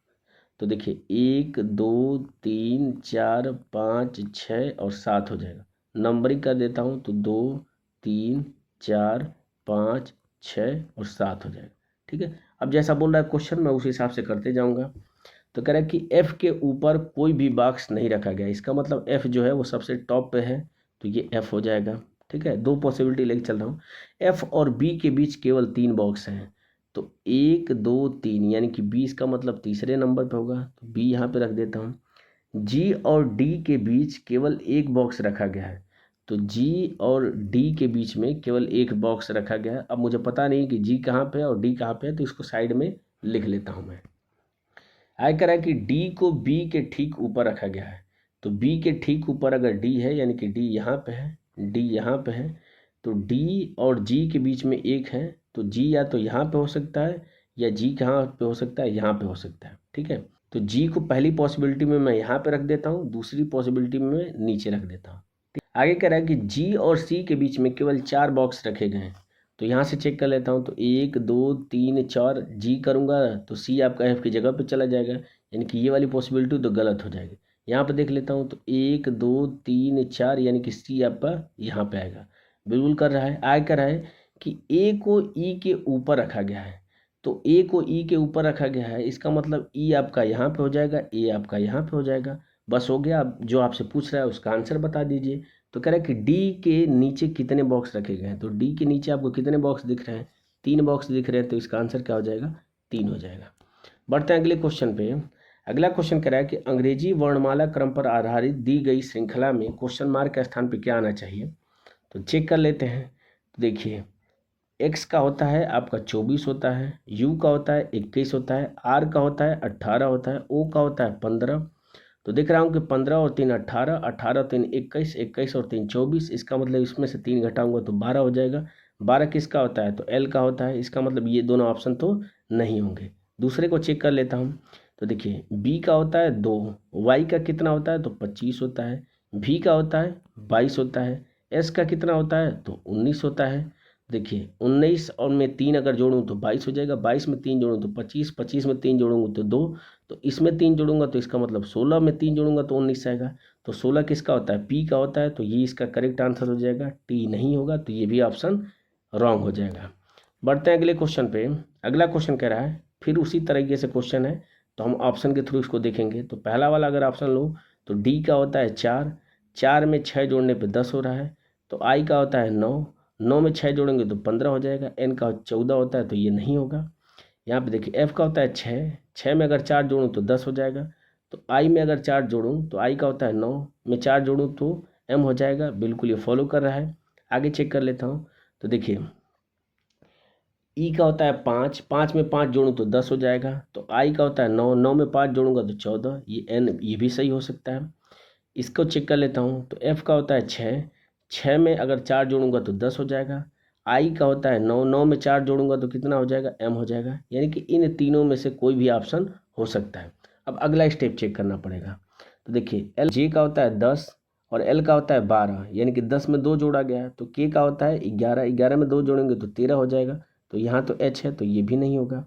तो देखिए 1 2 3 4 5 6 और 7 हो जाएगा। नंबरिंग कर देता हूँ, तो 2 3 4 5 6 और 7 हो जाएगा। ठीक है, अब जैसा बोल रहा है क्वेश्चन मैं उस हिसाब से करते जाऊँगा। तो कह रहा है कि F के ऊपर कोई भी बॉक्स नहीं रखा गया, इसका मतलब F जो है वो सबसे टॉप पे है, तो ये F हो जाएगा। ठीक है, 2 पॉसिबिलिटी लेके चल रहा हूँ। F और B के बीच केवल 3 बॉक्स हैं, तो 1 2 3 यानी कि 20 का मतलब तीसरे नंबर पे होगा, तो B यहाँ पे रख देता हूँ। G और D के बीच केवल एक बॉक्स रखा गया है, तो G और D के बीच में केवल एक बॉक्स रखा गया है। अब मुझे पता नहीं कि G कहाँ पे है और D कहाँ पे है, तो इसको साइड में लिख लेता हूँ मैं। आगे कह रहा है कि D को B के ठीक ऊपर रखा गया है, तो B के ठीक ऊपर अगर D है यानी कि D यहाँ पे है, D यहाँ पे है, तो D और G के बीच में एक है, तो जी या तो यहाँ पे हो सकता है या जी कहाँ पे हो सकता है, यहाँ पे हो सकता है। ठीक है, तो जी को पहली पॉसिबिलिटी में मैं यहाँ पे रख देता हूँ, दूसरी पॉसिबिलिटी में मैं नीचे रख देता हूँ। आगे कह रहा है कि जी और सी के बीच में केवल 4 बॉक्स रखे गए हैं। तो यहाँ से चेक कर लेता हूँ, तो 1 2 3 4 जी करूँगा तो सी आपका एफ की जगह पे चला जाएगा, यानी कि ये वाली पॉसिबिलिटी तो गलत हो जाएगी। यहाँ पे देख लेता हूँ, तो 1 2 3 4 यानी कि सी आपका यहाँ पे आएगा, बिल्कुल कर रहा है। आगे कह रहा है कि ए को ई के ऊपर रखा गया है, तो ए को ई के ऊपर रखा गया है, इसका मतलब ई आपका यहाँ पे हो जाएगा, ए आपका यहाँ पे हो जाएगा। बस हो गया। अब जो आपसे पूछ रहा है उसका आंसर बता दीजिए। तो कह रहा है कि डी के नीचे कितने बॉक्स रखे गए हैं, तो डी के नीचे आपको कितने बॉक्स दिख रहे हैं, 3 बॉक्स दिख रहे हैं, तो इसका आंसर क्या हो जाएगा, 3 हो जाएगा। बढ़ते हैं अगले क्वेश्चन पे। अगला क्वेश्चन कह रहा है कि अंग्रेजी वर्णमाला क्रम पर आधारित दी गई श्रृंखला में क्वेश्चन मार्क के स्थान पर क्या आना चाहिए। तो चेक कर लेते हैं। तो देखिए, एक्स का होता है आपका 24 होता है, यू का होता है 21 होता है, आर का होता है 18 होता है, ओ का होता है 15। तो देख रहा हूँ कि 15 और 3 18, 18 और 3 21, 21 और 3 24, इसका मतलब इसमें से 3 घटाऊंगा तो 12 हो जाएगा। 12 किसका होता है, तो एल का होता है, इसका मतलब ये दोनों ऑप्शन तो नहीं होंगे। दूसरे को चेक कर लेता हूँ। तो देखिए, बी का होता है 2, वाई का कितना होता है, तो 25 होता है, भी का होता है 22 होता है, एस का कितना होता है, तो 19 होता है। देखिए, 19 और में 3 अगर जोड़ूँ तो 22 हो जाएगा, 22 में 3 जोड़ूँ तो 25, 25 में 3 जोड़ूंगा तो 2, तो इसमें 3 जोड़ूंगा तो इसका मतलब 16 में 3 जोड़ूंगा तो 19 आएगा। तो 16 किसका होता है, पी का होता है, तो ये इसका करेक्ट आंसर हो जाएगा। टी नहीं होगा, तो ये भी ऑप्शन रॉन्ग हो जाएगा। बढ़ते हैं अगले क्वेश्चन पे। अगला क्वेश्चन कह रहा है, फिर उसी तरीके से क्वेश्चन है, तो हम ऑप्शन के थ्रू इसको देखेंगे। तो पहला वाला अगर ऑप्शन लो, तो डी का होता है 4, 4 में 6 जोड़ने पे 10 हो रहा है। तो आई का होता है 9, 9 में 6 जोड़ेंगे तो 15 हो जाएगा। एन का 14 होता है, तो ये नहीं होगा। यहाँ पे देखिए, एफ का होता है 6, 6 में अगर 4 जोड़ूँ तो 10 हो जाएगा। तो आई में अगर 4 जोड़ूँ तो आई का होता है 9, में 4 जोड़ूँ तो एम हो जाएगा। बिल्कुल ये फॉलो कर रहा है। आगे चेक कर लेता हूँ। तो देखिए, ई का होता है 5, 5 में 5 जोड़ूँ तो 10 हो जाएगा। तो आई का होता है 9, 9 में 5 जोड़ूंगा तो 14, ये एन ये भी सही हो सकता है। इसको चेक कर लेता हूँ। तो एफ का होता है 6, 6 में अगर 4 जोड़ूंगा तो 10 हो जाएगा। आई का होता है 9, 9 में 4 जोड़ूंगा तो कितना हो जाएगा, एम हो जाएगा। यानी कि इन तीनों में से कोई भी ऑप्शन हो सकता है। अब अगला स्टेप चेक करना पड़ेगा। तो देखिए, एल जे का होता है 10 और एल का होता है 12, यानी कि 10 में 2 जोड़ा गया है। तो के का होता है 11, 11 में 2 जोड़ेंगे तो 13 हो जाएगा। तो यहाँ तो एच है, तो ये भी नहीं होगा।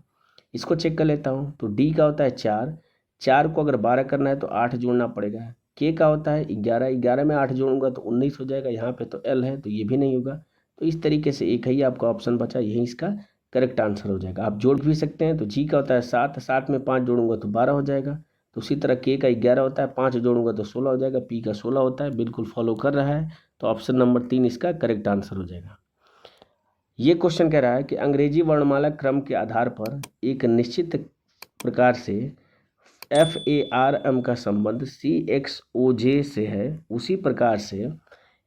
इसको चेक कर लेता हूँ। तो डी का होता है 4, 4 को अगर 12 करना है तो 8 जोड़ना पड़ेगा। के का होता है 11, 11 में 8 जोड़ूंगा तो 19 हो जाएगा। यहाँ पे तो एल है, तो ये भी नहीं होगा। तो इस तरीके से एक ही आपका ऑप्शन बचा, यही इसका करेक्ट आंसर हो जाएगा। आप जोड़ भी सकते हैं। तो जी का होता है 7, 7 में 5 जोड़ूंगा तो 12 हो जाएगा। तो उसी तरह के का 11 होता है, 5 जोड़ूंगा तो 16 हो जाएगा। पी का 16 होता है। बिल्कुल फॉलो कर रहा है। तो ऑप्शन नंबर 3 इसका करेक्ट आंसर हो जाएगा। ये क्वेश्चन कह रहा है कि अंग्रेजी वर्णमाला क्रम के आधार पर एक निश्चित प्रकार से FARM का संबंध CXOJ से है, उसी प्रकार से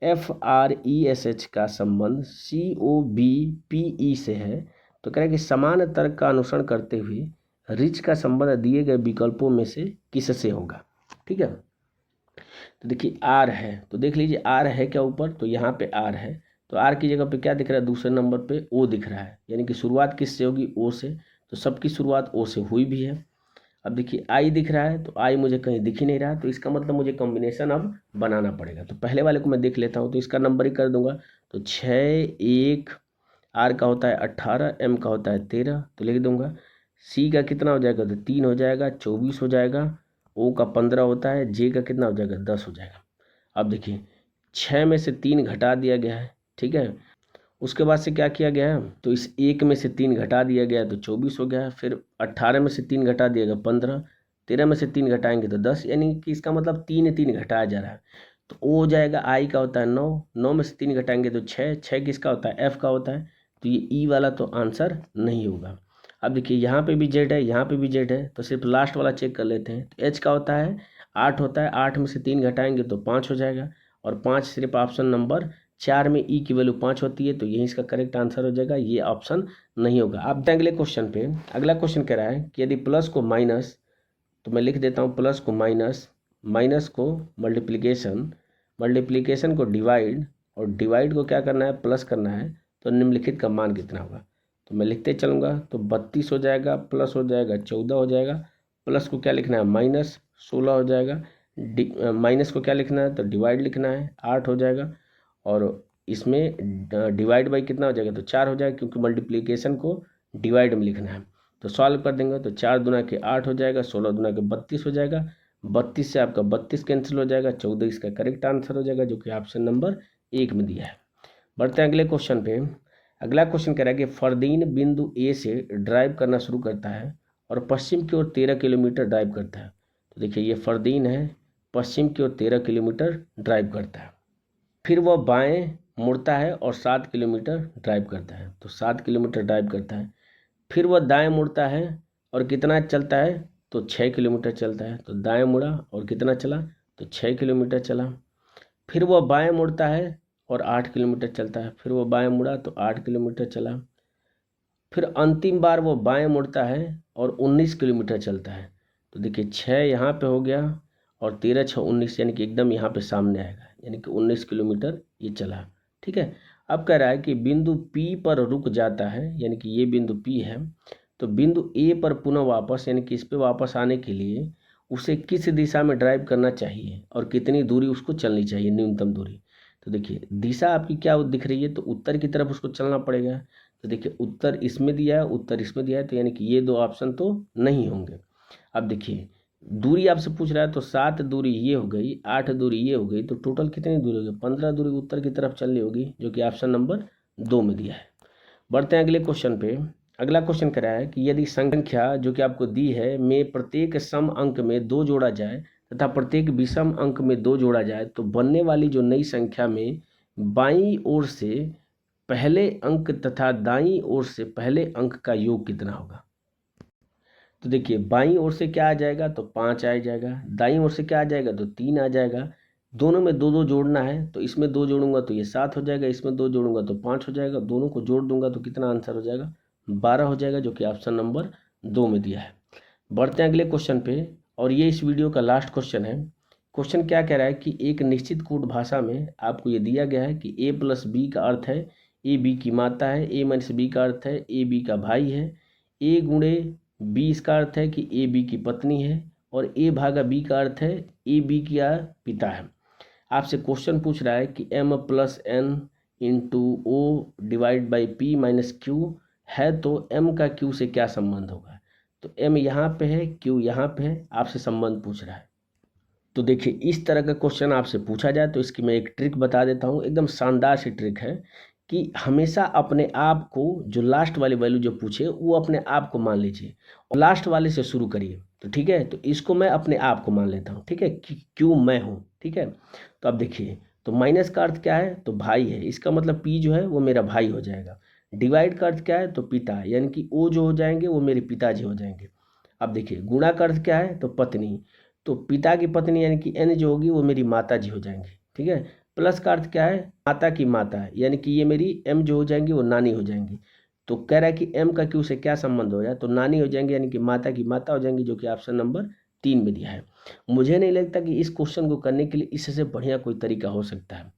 FRESH का संबंध COBPE से है। तो कह रहा है कि समान तर्क का अनुसरण करते हुए रिच का संबंध दिए गए विकल्पों में से किससे होगा। ठीक है, तो देखिए आर है, तो देख लीजिए आर है क्या ऊपर, तो यहाँ पे आर है। तो आर की जगह पे क्या दिख रहा है, दूसरे नंबर पे ओ दिख रहा है, यानी कि शुरुआत किससे होगी, ओ से। तो सबकी शुरुआत ओ से हुई भी है। अब देखिए आई दिख रहा है, तो आई मुझे कहीं दिख ही नहीं रहा, तो इसका मतलब मुझे कॉम्बिनेशन अब बनाना पड़ेगा। तो पहले वाले को मैं देख लेता हूँ। तो इसका नंबर ही कर दूंगा। तो 6 1, आर का होता है 18, एम का होता है 13, तो लिख दूंगा। सी का कितना हो जाएगा, तो 3 हो जाएगा, 24 हो जाएगा। ओ का 15 होता है, जे का कितना हो जाएगा, 10 हो जाएगा। अब देखिए, 6 में से 3 घटा दिया गया है। ठीक है, उसके बाद से क्या किया गया है, तो इस 1 में से 3 घटा दिया गया है, तो 24 हो गया है। फिर 18 में से 3 घटा दिया गया 15, 13 में से 3 घटाएंगे तो 10, यानी कि इसका मतलब 3 3 घटाया जा रहा है। तो ओ हो जाएगा, आई का होता है 9, 9 में से 3 घटाएंगे तो 6, 6 किसका होता है, एफ का होता है। तो ये ई वाला तो आंसर नहीं होगा। अब देखिए, यहाँ पे भी जेड है, यहाँ पे भी जेड है, तो सिर्फ लास्ट वाला चेक कर लेते हैं। तो एच का होता है 8 होता है, 8 में से 3 घटाएंगे तो 5 हो जाएगा। और 5 सिर्फ ऑप्शन नंबर 4 में ई की वैल्यू 5 होती है, तो यही इसका करेक्ट आंसर हो जाएगा, ये ऑप्शन नहीं होगा। अब अगले क्वेश्चन पे। अगला क्वेश्चन कह रहा है कि यदि प्लस को माइनस, तो मैं लिख देता हूँ प्लस को माइनस, माइनस को मल्टीप्लिकेशन, मल्टीप्लिकेशन को डिवाइड, और डिवाइड को क्या करना है, प्लस करना है, तो निम्नलिखित का मान कितना होगा। तो मैं लिखते चलूँगा। तो 32 हो जाएगा, प्लस हो जाएगा 14 हो जाएगा, प्लस को क्या लिखना है माइनस 16 हो जाएगा, माइनस को क्या लिखना है तो डिवाइड लिखना है 8 हो जाएगा, और इसमें डिवाइड बाई कितना हो जाएगा तो 4 हो जाएगा, क्योंकि मल्टीप्लिकेशन को डिवाइड में लिखना है। तो सॉल्व कर देंगे तो 4 दूना के 8 हो जाएगा, 16 दूना के 32 हो जाएगा, 32 से आपका 32 कैंसिल हो जाएगा, 14 इसका करेक्ट आंसर हो जाएगा, जो कि ऑप्शन नंबर 1 में दिया है। बढ़ते हैं अगले क्वेश्चन पे। अगला क्वेश्चन कह रहा है कि फरदीन बिंदु ए से ड्राइव करना शुरू करता है और पश्चिम की ओर 13 किलोमीटर ड्राइव करता है। तो देखिए ये फरदीन है, पश्चिम की ओर 13 किलोमीटर ड्राइव करता है। फिर वह बाएं मुड़ता है और 7 किलोमीटर ड्राइव करता है। तो 7 किलोमीटर ड्राइव करता है। फिर वह दाएं मुड़ता है और कितना चलता है तो 6 किलोमीटर चलता है। तो दाएं मुड़ा और कितना चला तो 6 किलोमीटर चला। फिर वह बाएं मुड़ता है और 8 किलोमीटर चलता है। फिर वो बाएं मुड़ा तो 8 किलोमीटर चला। फिर अंतिम बार वो बाएं मुड़ता है और 19 किलोमीटर चलता है। तो देखिए 6 यहाँ पे हो गया और 13 6 19, यानी कि एकदम यहाँ पे सामने आएगा, यानी कि 19 किलोमीटर ये चला। ठीक है। अब कह रहा है कि बिंदु P पर रुक जाता है, यानी कि ये बिंदु P है। तो बिंदु A पर पुनः वापस, यानी कि इस पे वापस आने के लिए उसे किस दिशा में ड्राइव करना चाहिए और कितनी दूरी उसको चलनी चाहिए, न्यूनतम दूरी। तो देखिए दिशा आपकी क्या दिख रही है तो उत्तर की तरफ उसको चलना पड़ेगा। तो देखिए उत्तर इसमें दिया है, उत्तर इसमें दिया है, तो यानी कि ये दो ऑप्शन तो नहीं होंगे। अब देखिए दूरी आपसे पूछ रहा है, तो 7 दूरी ये हो गई, 8 दूरी ये हो गई, तो टोटल कितनी दूरी होगी 15 दूरी उत्तर की तरफ चलनी होगी, जो कि ऑप्शन नंबर 2 में दिया है। बढ़ते हैं अगले क्वेश्चन पे। अगला क्वेश्चन कह रहा है कि यदि संख्या जो कि आपको दी है में प्रत्येक सम अंक में 2 जोड़ा जाए तथा प्रत्येक विषम अंक में 2 जोड़ा जाए, तो बनने वाली जो नई संख्या में बाईं ओर से पहले अंक तथा दाईं ओर से पहले अंक का योग कितना होगा। तो देखिए बाईं ओर से क्या आ जाएगा तो 5 आ जाएगा, दाईं ओर से क्या आ जाएगा तो 3 आ जाएगा। दोनों में 2 2 जोड़ना है, तो इसमें 2 जोड़ूंगा तो ये 7 हो जाएगा, इसमें 2 जोड़ूंगा तो 5 हो जाएगा, दोनों को जोड़ दूंगा तो कितना आंसर हो जाएगा 12 हो जाएगा, जो कि ऑप्शन नंबर 2 में दिया है। बढ़ते हैं अगले क्वेश्चन पे, और ये इस वीडियो का लास्ट क्वेश्चन है। क्वेश्चन क्या कह रहा है कि एक निश्चित कोड भाषा में आपको ये दिया गया है कि ए प्लस बी का अर्थ है ए बी की माता है, ए माइनस बी का अर्थ है ए बी का भाई है, ए गुणे बी इसका अर्थ है कि ए बी की पत्नी है, और ए भागा बी का अर्थ है ए बी का पिता है। आपसे क्वेश्चन पूछ रहा है कि m plus N into O divide by P minus Q है, तो m का q से क्या संबंध होगा। तो m यहाँ पे है, q यहाँ पे है, आपसे संबंध पूछ रहा है। तो देखिए इस तरह का क्वेश्चन आपसे पूछा जाए तो इसकी मैं एक ट्रिक बता देता हूँ, एकदम शानदार सी ट्रिक है कि हमेशा अपने आप को जो लास्ट वाली वैल्यू जो पूछे वो अपने आप को मान लीजिए और लास्ट वाले से शुरू करिए। तो ठीक है, तो इसको मैं अपने आप को मान लेता हूँ, ठीक है, कि क्यों मैं हूँ। ठीक है, तो अब देखिए तो माइनस का अर्थ क्या है तो भाई है, इसका मतलब पी जो है वो मेरा भाई हो जाएगा। डिवाइड का अर्थ क्या है तो पिता, यानी कि ओ जो हो जाएंगे वो मेरे पिताजी हो जाएंगे। अब देखिए गुणा का अर्थ क्या है तो पत्नी, तो पिता की पत्नी यानी कि एन जो होगी वो मेरी माता जी हो जाएंगी। ठीक है, प्लस का अर्थ क्या है माता की माता है, यानी कि ये मेरी एम जो हो जाएंगी वो नानी हो जाएंगी। तो कह रहा है कि एम का क्यू से क्या संबंध हो जाए तो नानी हो जाएंगे, यानी कि माता की माता हो जाएंगी, जो कि ऑप्शन नंबर 3 में दिया है। मुझे नहीं लगता कि इस क्वेश्चन को करने के लिए इससे बढ़िया कोई तरीका हो सकता है।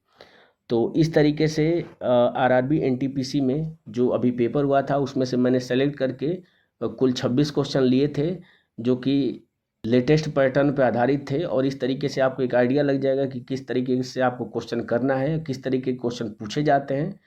तो इस तरीके से आरआरबी एनटीपीसी में जो अभी पेपर हुआ था उसमें से मैंने सेलेक्ट करके कुल 26 क्वेश्चन लिए थे, जो कि लेटेस्ट पैटर्न पे आधारित थे, और इस तरीके से आपको एक आइडिया लग जाएगा कि किस तरीके से आपको क्वेश्चन करना है, किस तरीके के क्वेश्चन पूछे जाते हैं।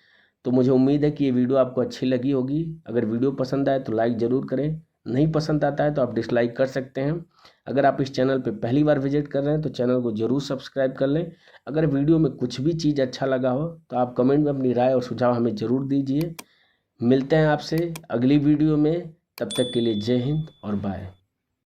तो मुझे उम्मीद है कि ये वीडियो आपको अच्छी लगी होगी। अगर वीडियो पसंद आए तो लाइक ज़रूर करें, नहीं पसंद आता है तो आप डिसलाइक कर सकते हैं। अगर आप इस चैनल पे पहली बार विजिट कर रहे हैं तो चैनल को ज़रूर सब्सक्राइब कर लें। अगर वीडियो में कुछ भी चीज़ अच्छा लगा हो तो आप कमेंट में अपनी राय और सुझाव हमें ज़रूर दीजिए। मिलते हैं आपसे अगली वीडियो में, तब तक के लिए जय हिंद और बाय।